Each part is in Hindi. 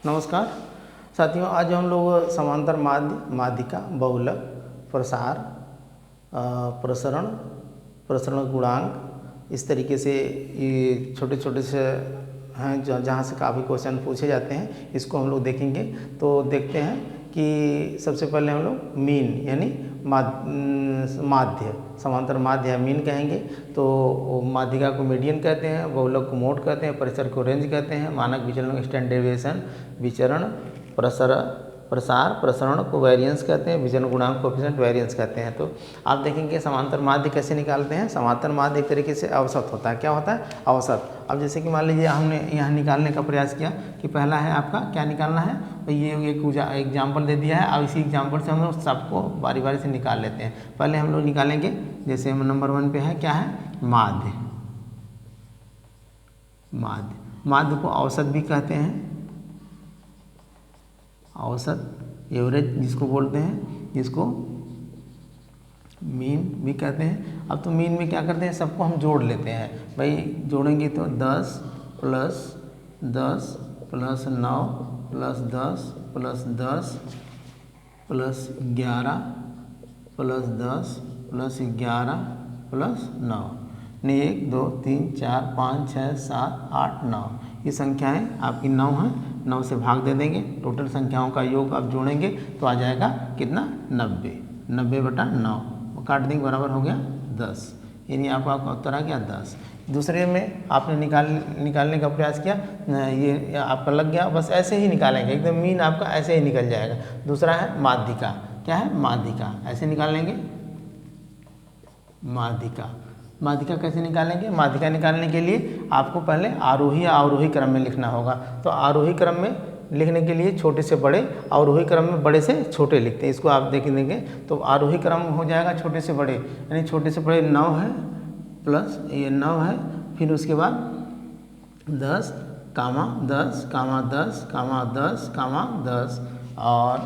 नमस्कार साथियों, आज हम लोग समांतर माध्य, माध्यिका, बहुलक, प्रसार, प्रसरण, प्रसरण गुणांक, इस तरीके से ये छोटे छोटे से हैं जहाँ से काफ़ी क्वेश्चन पूछे जाते हैं, इसको हम लोग देखेंगे। तो देखते हैं कि सबसे पहले हम लोग मीन यानी माध्य, समांतर माध्य या मीन कहेंगे। तो माध्यिका को मीडियन कहते हैं, बहुलक को मोड कहते हैं, परिसर को रेंज कहते हैं, मानक विचलन स्टैंडर्ड डेविएशन, विचरण, प्रसार, प्रसरण को वेरिएंस कहते हैं, विचलन गुणांक कोएफिशिएंट वेरिएंस कहते हैं। तो आप देखेंगे समांतर माध्य कैसे निकालते हैं। समांतर माध्य एक तरीके से अवसत होता है। क्या होता है? अवसत। अब जैसे कि मान लीजिए हमने यहाँ निकालने का प्रयास किया कि पहला है आपका क्या निकालना है, तो ये एक एग्जाम्पल दे दिया है। अब इसी एग्जाम्पल से हम लोग सबको बारी बारी से निकाल लेते हैं। पहले हम लोग निकालेंगे, जैसे हम नंबर 1 पे है, क्या है? माध्य। माध्य, माध्य को औसत भी कहते हैं, औसत, एवरेज जिसको बोलते हैं, जिसको मीन भी कहते हैं। अब तो मीन में क्या करते हैं, सबको हम जोड़ लेते हैं। भाई जोड़ेंगे तो 10 plus 10 plus 9 plus 10 plus 10 plus 11 plus 10 plus 11 plus 9, 1 2 3 4 5 6 7 8 9, ये संख्याएं आपकी 9 हैं। 9 से भाग दे देंगे, टोटल संख्याओं का योग आप जोड़ेंगे तो आ जाएगा कितना? 90। 90/9 काट देंगे, बराबर हो गया 10। यानी आपका उत्तर आ गया 10। दूसरे में आपने निकालने का प्रयास किया, ये आपका लग गया, बस ऐसे ही निकालेंगे, एकदम मीन आपका ऐसे ही निकल जाएगा। दूसरा है माध्यिका। क्या है? माध्यिका। ऐसे निकाल लेंगे माध्यिका। माध्यिका कैसे निकालेंगे? माध्यिका निकालने के लिए आपको पहले आरोही या अवरोही क्रम में लिखना होगा। तो आरोही क्रम में लिखने के लिए छोटे से बड़े, अवरोही क्रम में बड़े से छोटे लिखते हैं। इसको आप देख देंगे तो आरोही क्रम हो जाएगा छोटे से बड़े, यानी छोटे से बड़े 9 है प्लस ये 9 है, फिर उसके बाद 10 कामा 10 कामा 10 कामा 10 कामा 10 और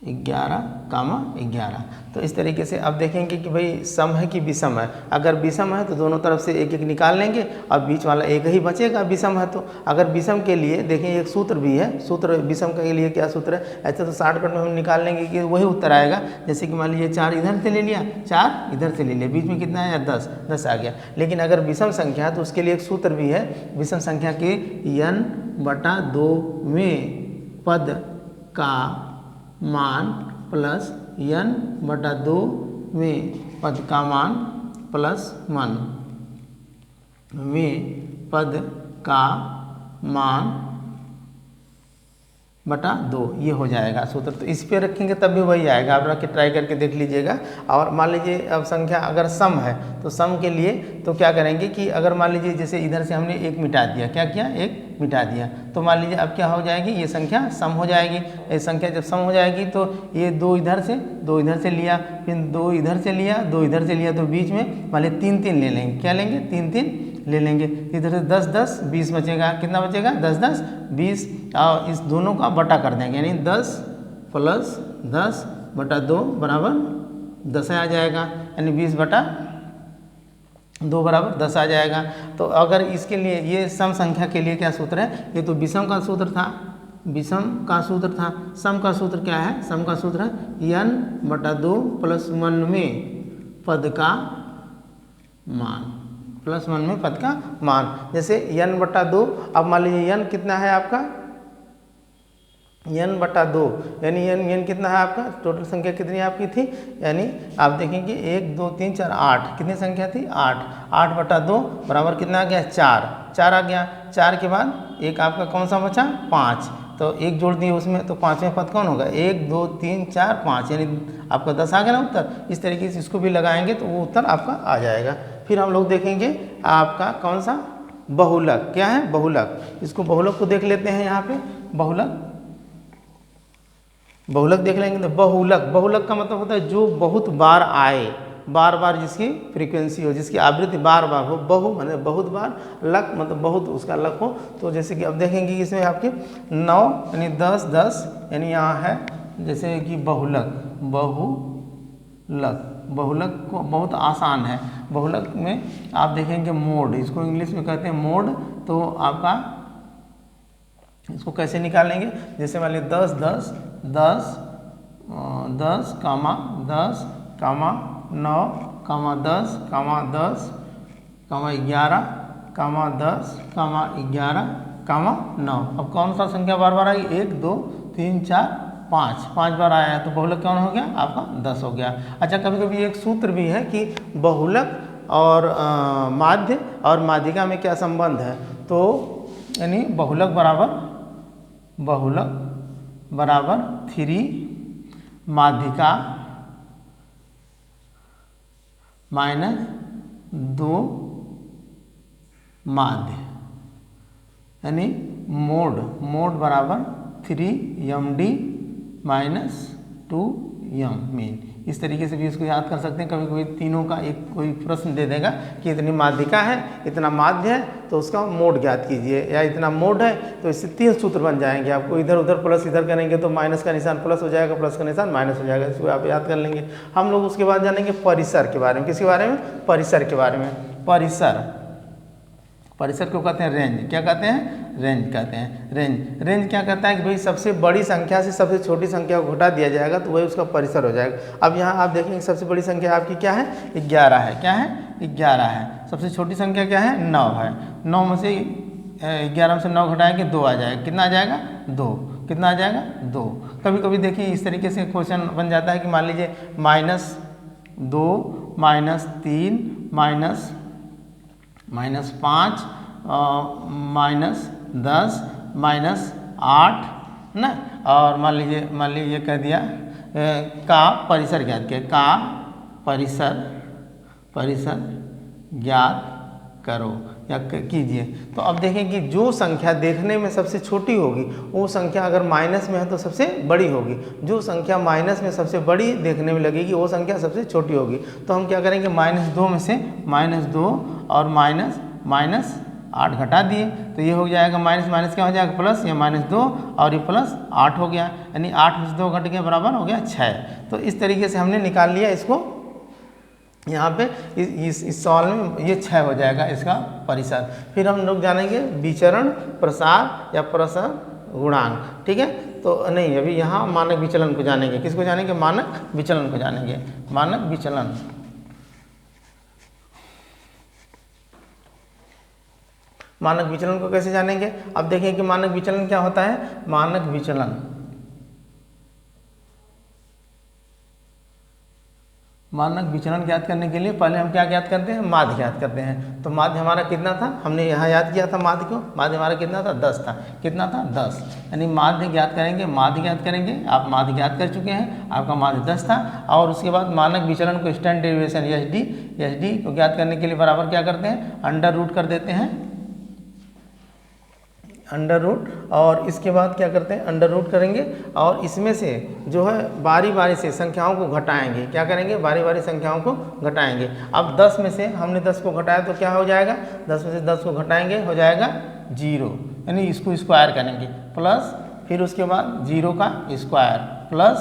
11 कामा 11। तो इस तरीके से अब देखेंगे कि भाई सम है कि विषम है। अगर विषम है तो दोनों तरफ से एक एक निकाल लेंगे और बीच वाला एक ही बचेगा विषम है तो। अगर विषम के लिए देखें एक सूत्र भी है, सूत्र विषम के लिए क्या सूत्र है? ऐसे तो शॉर्टकट में हम निकाल लेंगे कि वही उत्तर आएगा। जैसे कि मान लीजिए 4 इधर से ले लिया, 4 इधर से ले लिया, बीच में कितना है? 10 आ गया। लेकिन अगर विषम संख्या है तो उसके लिए एक सूत्र भी है, विषम संख्या के n/2 में पद का मान प्लस n/2 में पद का मान प्लस 1 में पद का मान बटा 2, ये हो जाएगा सूत्र। तो इस पे रखेंगे तब भी वही आएगा। आप रख के ट्राई करके देख लीजिएगा। और मान लीजिए अब संख्या अगर सम है तो सम के लिए तो क्या करेंगे कि अगर मान लीजिए जैसे इधर से हमने एक मिटा दिया, क्या किया? एक मिटा दिया, तो मान लीजिए अब क्या हो जाएगी? ये संख्या सम हो जाएगी। ये संख्या जब सम हो जाएगी तो ये 2 इधर से, 2 इधर से लिया, फिर 2 इधर से लिया, 2 इधर से लिया, तो बीच में मान लीजिए 3 ले लेंगे। क्या लेंगे? 3 ले लेंगे। इधर से 10 20 बचेगा। कितना बचेगा? 10 20, और इस दोनों का बटा कर देंगे, यानी 10 प्लस 10/2 बराबर 10 आ जाएगा, यानी 20/2 बराबर 10 आ जाएगा। तो अगर इसके लिए ये सम संख्या के लिए क्या सूत्र है? ये तो विषम का सूत्र था, विषम का सूत्र था। सम का सूत्र क्या है? सम का सूत्र है n/2 प्लस 1 में पद का मान, प्लस 1 में पद का मान। जैसे n/2, अब मान लीजिए n कितना है आपका? n/2, यानी n कितना है आपका? टोटल संख्या कितनी आपकी थी? यानी आप देखेंगे 1 2 3 4 8, कितनी संख्या थी? 8। 8/2 बराबर कितना आ गया? 4 आ गया। 4 के बाद एक आपका कौन सा बचा? 5, तो एक जोड़ दिए उसमें, तो 5वें पद कौन होगा? 1 2 3 4 5, यानी आपका 10 आ गया ना उत्तर। इस तरीके से इसको भी लगाएंगे तो वो उत्तर आपका आ जाएगा। फिर हम लोग देखेंगे आपका कौन सा? बहुलक। क्या है? बहुलक। इसको बहुलक को देख लेते हैं। यहाँ पे बहुलक देख लेंगे तो बहुलक का मतलब होता है जो बहुत बार आए, बार बार जिसकी फ्रीक्वेंसी हो, जिसकी आवृत्ति बार बार हो। बहु मतलब बहुत बार, लक मतलब बहुत उसका लक हो। तो जैसे कि अब देखेंगे कि इसमें आपके 9 यानी 10 यानी यहाँ है जैसे कि बहुलक बहुलक को बहुत आसान है। बहुलक में आप देखेंगे मोड, इसको इंग्लिश में कहते हैं मोड। तो आपका इसको कैसे निकालेंगे, जैसे मान लीजिए 10 10 10 10 कामा 10 कामा 9 कामा 10 कामा 10 कामा 11 कामा 10 कामा 11 कामा 9। अब कौन सा संख्या बार बार आई, 1 2 3 4 5, 5 बार आया है, तो बहुलक कौन हो गया आपका 10 हो गया। अच्छा, कभी कभी एक सूत्र भी है कि बहुलक और माध्य और माध्यिका में क्या संबंध है, तो यानी बहुलक बराबर 3 माध्यिका माइनस 2 माध्य, यानी मोड बराबर 3md माइनस 2m मीन। इस तरीके से भी इसको याद कर सकते हैं। कभी कभी तीनों का एक कोई प्रश्न दे देगा कि इतनी माध्यिका है, इतना माध्य है, तो उसका मोड ज्ञात कीजिए, या इतना मोड है, तो इससे 3 सूत्र बन जाएंगे। आपको इधर उधर प्लस इधर करेंगे तो माइनस का निशान प्लस हो जाएगा, प्लस का निशान माइनस हो जाएगा। इसको आप याद कर लेंगे। हम लोग उसके बाद जानेंगे परिसर के बारे में। किसके बारे में, परिसर के बारे में। परिसर को कहते हैं रेंज। क्या कहते हैं, रेंज कहते हैं। रेंज क्या कहता है कि भाई सबसे बड़ी संख्या से सबसे छोटी संख्या को घटा दिया जाएगा तो वही उसका परिसर हो जाएगा। अब यहाँ आप देखेंगे सबसे बड़ी संख्या आपकी क्या है, 11 है। क्या है, 11 है। सबसे छोटी संख्या क्या है, 9 है। 9 में से 11 में से 9 घटाएंगे 2 आ जाएगा। कितना आ जाएगा, 2। कितना आ जाएगा, 2। कभी कभी देखिए इस तरीके से क्वेश्चन बन जाता है कि मान लीजिए -2 -3 -5 -10 -8 ना, और मान लीजिए ये कह दिया का परिसर ज्ञात किया, का परिसर ज्ञात करो या कीजिए। तो अब देखें कि जो संख्या देखने में सबसे छोटी होगी वो संख्या अगर माइनस में है तो सबसे बड़ी होगी, जो संख्या माइनस में सबसे बड़ी देखने में लगेगी वो संख्या सबसे छोटी होगी। तो हम क्या करेंगे, -2 में से -2 और -8 घटा दिए तो ये हो जाएगा माइनस क्या हो जाएगा, प्लस। या -2 और ये +8 हो गया, यानी 8 में से 2 घट गया बराबर हो गया 6। तो इस तरीके से हमने निकाल लिया इसको। यहाँ पे इस सवाल में ये 6 हो जाएगा इसका परिसर। फिर हम लोग जानेंगे विचरण, प्रसार या प्रसरण गुणांक। ठीक है, तो नहीं अभी यहाँ मानक विचलन को जानेंगे। किसको जानेंगे, मानक विचलन को जानेंगे। मानक विचलन, मानक विचलन को कैसे जानेंगे। अब देखें कि मानक विचलन क्या होता है। मानक विचलन ज्ञात करने के लिए पहले हम क्या ज्ञात करते हैं, माध्य ज्ञात करते हैं। तो माध्य हमारा कितना था, हमने यहाँ याद किया था माध्य को। माध्य हमारा कितना था, 10 था। कितना था, 10। यानी माध्य ज्ञात करेंगे, माध्य ज्ञात करेंगे। आप माध्य ज्ञात कर चुके हैं, आपका माध्य 10 था। और उसके बाद मानक विचलन को स्टैंडर्ड डेरिवेशन एस डी को ज्ञात करने के लिए बराबर क्या करते हैं, अंडर रूट कर देते हैं, अंडर रूट। और इसके बाद क्या करते हैं, अंडर रूट करेंगे और इसमें से जो है बारी बारी से संख्याओं को घटाएंगे। क्या करेंगे, बारी बारी संख्याओं को घटाएंगे। अब 10 में से हमने 10 को घटाया तो क्या हो जाएगा, 10 में से 10 को घटाएंगे हो जाएगा 0, यानी इसको स्क्वायर करेंगे, प्लस फिर उसके बाद 0 का स्क्वायर प्लस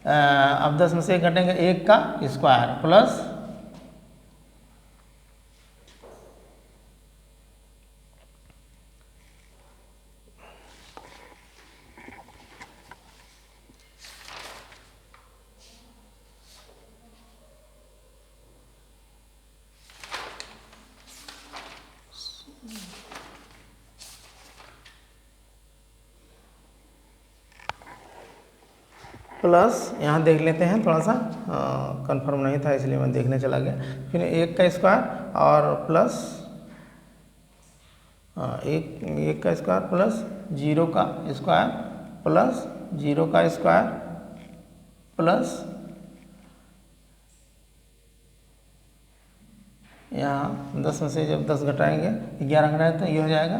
अब 10 में से 1 घटेंगे 1 का स्क्वायर प्लस यहाँ देख लेते हैं, थोड़ा सा कंफर्म नहीं था इसलिए मैं देखने चला गया। फिर 1 का स्क्वायर और प्लस 1 का स्क्वायर प्लस 0 का स्क्वायर प्लस 0 का स्क्वायर प्लस यहाँ 10 में से जब 10 घटाएंगे 11 घटाएं तो ये हो जाएगा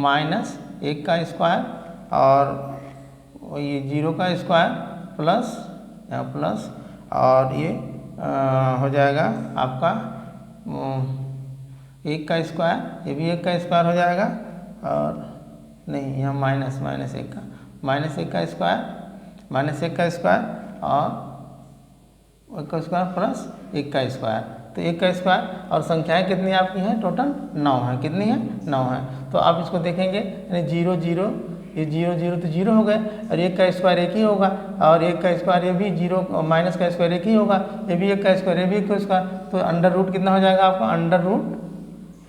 -1 का स्क्वायर और ये 0 का स्क्वायर प्लस यहाँ प्लस और ये हो जाएगा आपका 1 का स्क्वायर, ये भी 1 का स्क्वायर हो जाएगा और नहीं यहाँ -1 का स्क्वायर और 1 का स्क्वायर प्लस 1 का स्क्वायर, तो 1 का स्क्वायर और संख्याएं कितनी आपकी हैं, टोटल 9 है। कितनी है, 9 है। तो आप इसको देखेंगे यानी 0 0, ये 0 0 तो 0 हो गए, और 1 का स्क्वायर 1 ही होगा, और 1 का स्क्वायर ये भी 0 माइनस का स्क्वायर 1 ही होगा, ये भी 1 का स्क्वायर, ये भी 1 का स्क्वायर, तो अंडर रूट कितना हो जाएगा आपका, अंडर रूट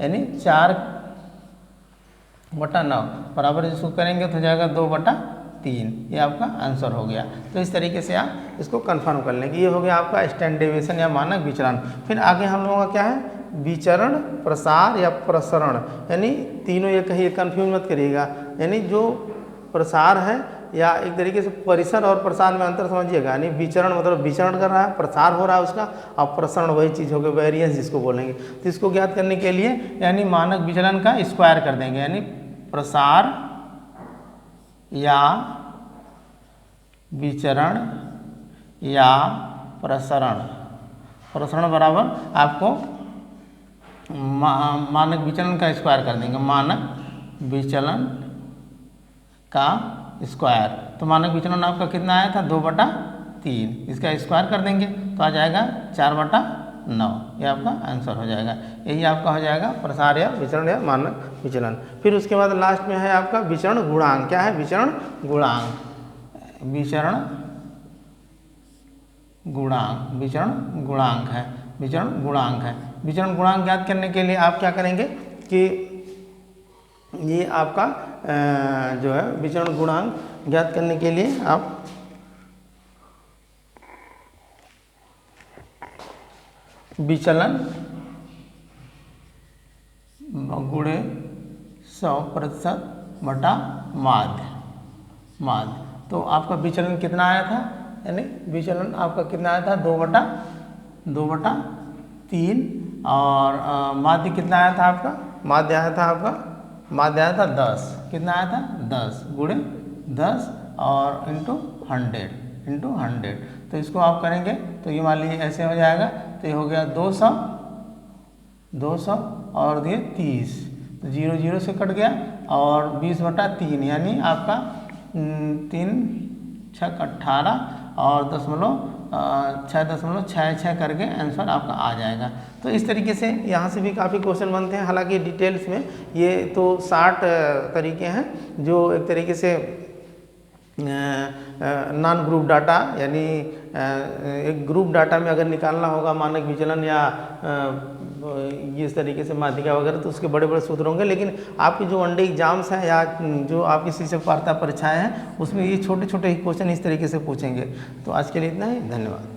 यानी 4/9 बराबर इसको करेंगे तो हो जाएगा 2/3। ये आपका आंसर हो गया। तो इस तरीके से आप इसको कंफर्म कर लेंगे। ये हो गया आपका स्टैंडर्ड डेविएशन या मानक विचलन। फिर आगे हम लोगों का क्या है, विचरण, प्रसार या प्रसरण, यानी तीनों ये कहीं कंफ्यूज मत करिएगा। यानी जो प्रसार है या एक तरीके से परिसर और प्रसार में अंतर समझिएगा। यानी विचरण मतलब विचरण कर रहा है, प्रसार हो रहा है उसका, और प्रसरण वही चीज़ हो गई, वेरिएंस जिसको बोलेंगे। तो इसको ज्ञात करने के लिए यानी मानक विचलन का स्क्वायर कर देंगे, यानी प्रसार या विचरण या प्रसरण, प्रसरण बराबर आपको मानक विचलन का स्क्वायर कर देंगे, मानक विचलन का स्क्वायर। तो मानक विचलन आपका कितना आया था, 2/3, इसका स्क्वायर कर देंगे तो आ जाएगा 4/9। ये आपका आंसर हो जाएगा। यही आपका हो जाएगा प्रसार या विचरण या मानक विचलन। फिर उसके बाद लास्ट में है आपका विचरण गुणांक। क्या है, विचरण गुणांक, विचरण गुणांक, विचरण गुणांक है, विचरण गुणांक है। विचरण गुणांक ज्ञात करने के लिए आप क्या करेंगे कि ये आपका जो है विचरण गुणांक ज्ञात करने के लिए आप विचलन गुणे 100% बटा माध्य। तो आपका विचलन कितना आया था, यानी विचलन आपका कितना आया था, 2/3, और माध्य कितना आया था आपका, माध्य आया था आपका, माध्य आया था 10। कितना आया था, 10 गुणे 10 और इंटू 100। तो इसको आप करेंगे तो ये मान लीजिए ऐसे हो जाएगा। तो ये हो गया 200 और ये 30, तो 0 0 से कट गया, और 20/3 यानी आपका 3 6 18 और 6.66 करके आंसर आपका आ जाएगा। तो इस तरीके से यहाँ से भी काफ़ी क्वेश्चन बनते हैं। हालांकि डिटेल्स में ये तो 60 तरीके हैं जो एक तरीके से नॉन ग्रुप डाटा, यानी एक ग्रुप डाटा में अगर निकालना होगा मानक विचलन या इस तरीके से माध्यिका वगैरह, तो उसके बड़े बड़े सूत्र होंगे। लेकिन आपके जो वनडे एग्जाम्स हैं या जो आपकी शिक्षक पात्रता परीक्षाएँ हैं, उसमें ये छोटे छोटे ही क्वेश्चन इस तरीके से पूछेंगे। तो आज के लिए इतना ही, धन्यवाद।